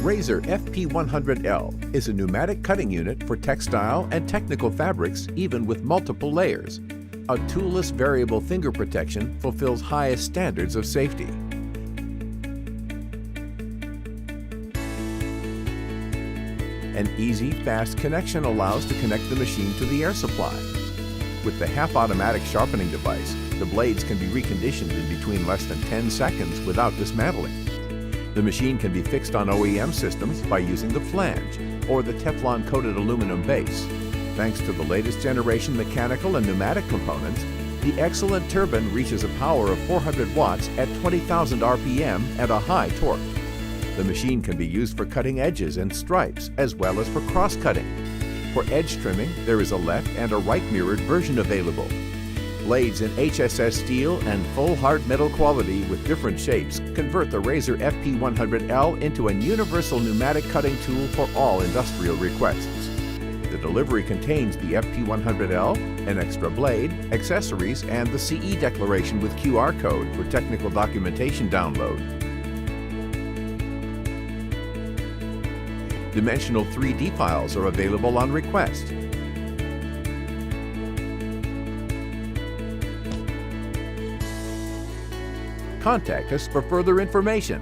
Rasor FP100L is a pneumatic cutting unit for textile and technical fabrics, even with multiple layers. A toolless variable finger protection fulfills highest standards of safety. An easy, fast connection allows to connect the machine to the air supply. With the half-automatic sharpening device, the blades can be reconditioned in between less than 10 seconds without dismantling. The machine can be fixed on O.E.M systems by using the flange or the Teflon-coated aluminum base. Thanks to the latest generation mechanical and pneumatic components, the excellent turbine reaches a power of 400 watts at 20,000 RPM and a high torque. The machine can be used for cutting edges and stripes, as well as for cross-cutting. For edge trimming, there is a left and a right mirrored version available. Blades in HSS steel and full hard metal quality with different shapes convert the Rasor FP100L into a universal pneumatic cutting tool for all industrial requests. The delivery contains the FP100L, an extra blade, accessories, and the CE declaration with QR code for technical documentation download. Dimensional 3D files are available on request. Contact us for further information.